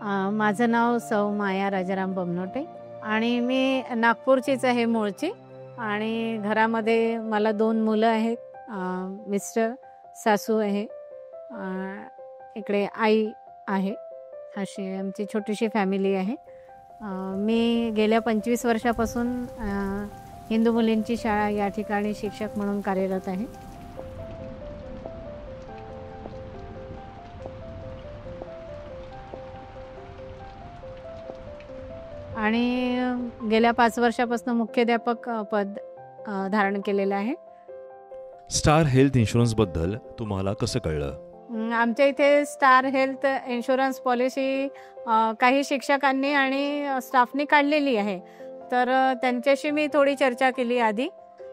माझं नाव सौ माया राजाराम बमनोटे आणि मी नागपूरचीच आहे मूळची. आणि घरामध्ये मला 2 मुलं आहेत, मिस्टर, सासू आहे, इकडे आई आहे. अशी आमची छोटीशी फॅमिली आहे. मी गेल्या 25 वर्षापासून हिंदू मुलींची शाळा या ठिकाणी शिक्षक म्हणून कार्यरत आहे. आणि गेल्या 5 वर्षापासून मुख्याध्यापक पद धारण केलेलं आहे. स्टार हेल्थ इन्शुरन्स बद्दल तुम्हाला कसं कळलं? आमच्या इथे स्टार हेल्थ इन्शुरन्स पॉलिसी काही शिक्षकांनी आणि स्टाफनी काढलेली आहे. तर त्यांच्याशी मी थोडी चर्चा केली आधी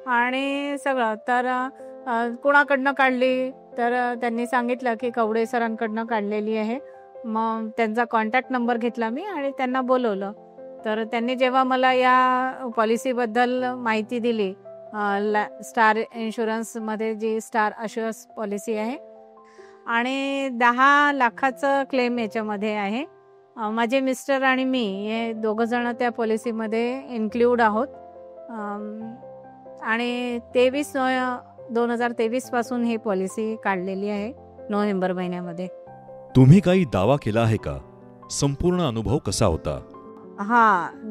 आणि सगळं. तर कुणाकडनं काढली तर त्यांनी सांगितलं की कवडे सरांकडनं काढलेली आहे. मग त्यांचा कॉन्टॅक्ट नंबर घेतला मी आणि त्यांना बोलवलं. तर त्यांनी जेव्हा मला या पॉलिसीबद्दल माहिती दिली, स्टार इन्शुरन्समध्ये जी स्टार अश्युअर्स पॉलिसी आहे आणि 10 लाखाचं क्लेम याच्यामध्ये आहे. माझे मिस्टर आणि मी हे दोघंजणं त्या पॉलिसीमध्ये इन्क्ल्यूड आहोत. आणि 2023 पासून ही पॉलिसी काढलेली आहे नोव्हेंबर महिन्यामध्ये. तुम्ही काही दावा केला आहे का? संपूर्ण अनुभव कसा होता?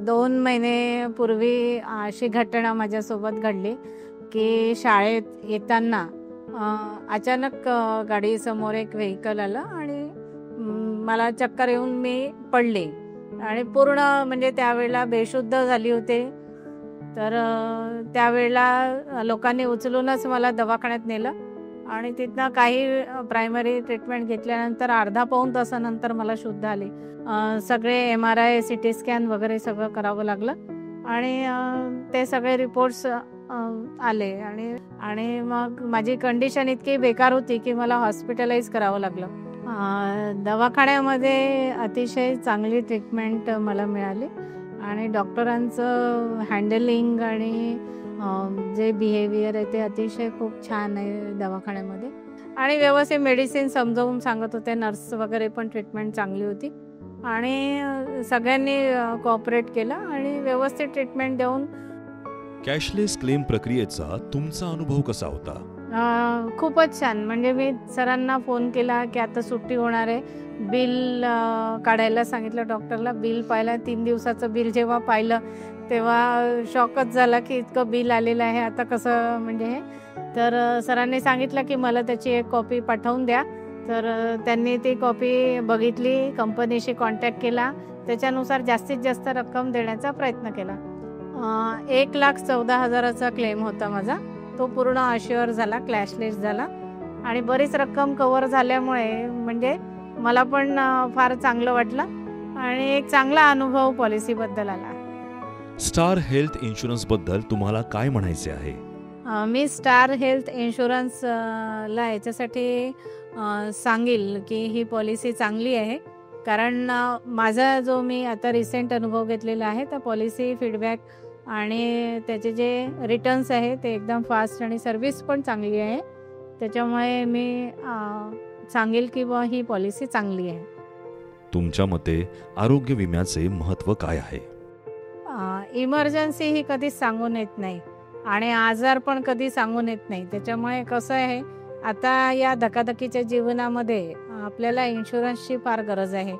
2 महिनेपूर्वी अशी घटना माझ्यासोबत घडली की शाळेत येताना अचानक गाडीसमोर एक व्हेकल आलं आणि मला चक्कर येऊन मी पडले आणि पूर्ण म्हणजे त्यावेळेला बेशुद्ध झाली होते. तर त्यावेळेला लोकांनी उचलूनच मला दवाखान्यात नेलं आणि तिथनं काही प्रायमरी ट्रीटमेंट घेतल्यानंतर अर्धा पाऊण तासानंतर मला शुद्ध आली. सगळे MRI, CT स्कॅन वगैरे सगळं करावं लागलं आणि ते सगळे रिपोर्ट्स आले आणि मग माझी कंडिशन इतकी बेकार होती की मला हॉस्पिटलाइज करावं लागलं. दवाखान्यामध्ये अतिशय चांगली ट्रीटमेंट मला मिळाली आणि डॉक्टरांचं हँडलिंग आणि जे बिहेवियर आहे ते अतिशय खूप छान आहे दवाखान्यामध्ये. आणि व्यवस्थित मेडिसिन समजावून सांगत होते. नर्स वगैरे पण ट्रीटमेंट चांगली होती आणि सगळ्यांनी कोऑपरेट केलं आणि व्यवस्थित ट्रीटमेंट देऊन. कॅशलेस क्लेम प्रक्रियेचा तुमचा अनुभव कसा होता? खूपच छान. म्हणजे मी सरांना फोन केला की आता सुट्टी होणार आहे, बिल काढायला सांगितलं डॉक्टरला. बिल पाहिलं, 3 दिवसाचं बिल जेव्हा पाहिलं तेव्हा शॉकच झाला की इतकं बिल आलेलं आहे, आता कसं म्हणजे हे. तर सरांनी सांगितलं की मला त्याची एक कॉपी पाठवून द्या. तर त्यांनी ती कॉपी बघितली, कंपनीशी कॉन्टॅक्ट केला, त्याच्यानुसार जास्तीत जास्त रक्कम देण्याचा प्रयत्न केला. 1,14,000चा क्लेम होता माझा. तो पूर्ण अश्युअर झाला, कॅशलेस झाला आणि बरीच रक्कम कव्हर झाल्यामुळे म्हणजे मला पण फार चांगलं वाटलं आणि एक चांगला अनुभव पॉलिसीबद्दल आला. स्टार हेल्थ इन्शुरन्स बद्दल तुम्हाला काय म्हणायचे आहे? मी स्टार हेल्थ इन्शुरन्सला याच्यासाठी सांगेल की ही पॉलिसी चांगली आहे. कारण माझा जो मी आता रिसेंट अनुभव घेतलेला आहे त्या पॉलिसी फीडबॅक आणि त्याचे जे रिटर्न्स आहे ते एकदम फास्ट आणि सर्व्हिस पण चांगली आहे. त्याच्यामुळे मी सांगेल की ही पॉलिसी चांगली आहे. तुमच्या मते आरोग्य विम्याचे महत्त्व काय आहे? इमर्जन्सी ही कधीच सांगून येत नाही आणि आजार पण कधी सांगून येत नाही. त्याच्यामुळे कसं आहे, आता या धकाधकीच्या जीवनामध्ये आपल्याला इन्शुरन्सची फार गरज आहे.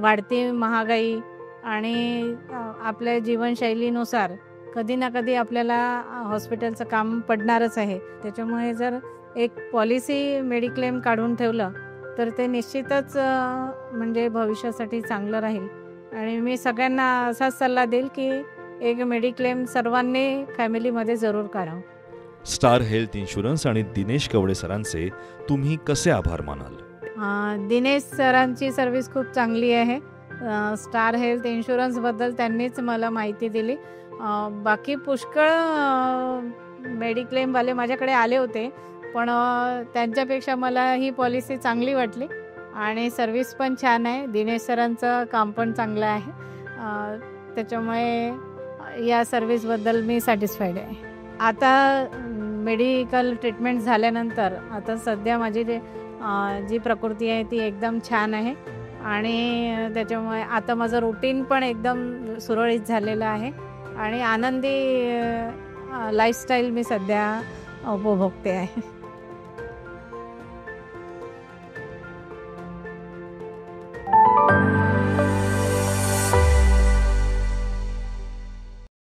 वाढती महागाई आणि आपल्या जीवनशैलीनुसार कधी ना कधी आपल्याला हॉस्पिटलचं काम पडणारच आहे. त्याच्यामुळे जर एक पॉलिसी मेडिक्लेम काढून ठेवलं तर ते निश्चितच म्हणजे भविष्यासाठी चांगलं राहील. आणि मी सगळ्यांना असाच सल्ला देईल की एक मेडिक्लेम सर्वांनी फॅमिलीमध्ये जरूर काढावं. स्टार हेल्थ इन्शुरन्स आणि दिनेश कवडे सरांचे तुम्ही कसे आभार मानाल? दिनेश सरांची सर्व्हिस खूप चांगली आहे. स्टार हेल्थ इन्शुरन्सबद्दल त्यांनीच मला माहिती दिली. बाकी पुष्कळ मेडिक्लेमवाले माझ्याकडे आले होते, पण त्यांच्यापेक्षा मला ही पॉलिसी चांगली वाटली आणि सर्व्हिस पण छान आहे. दिनेश सरांचं काम पण चांगलं आहे. त्याच्यामुळे या सर्व्हिसबद्दल मी सॅटिस्फाईड आहे. आता मेडिकल ट्रीटमेंट झाल्यानंतर आता सध्या माझी जी प्रकृती आहे ती एकदम छान आहे आणि त्याच्यामुळे आता माझं रुटीन पण एकदम सुरळीत झालेलं आहे आणि आनंदी लाईफस्टाईल मी सध्या उपभोगते आहे.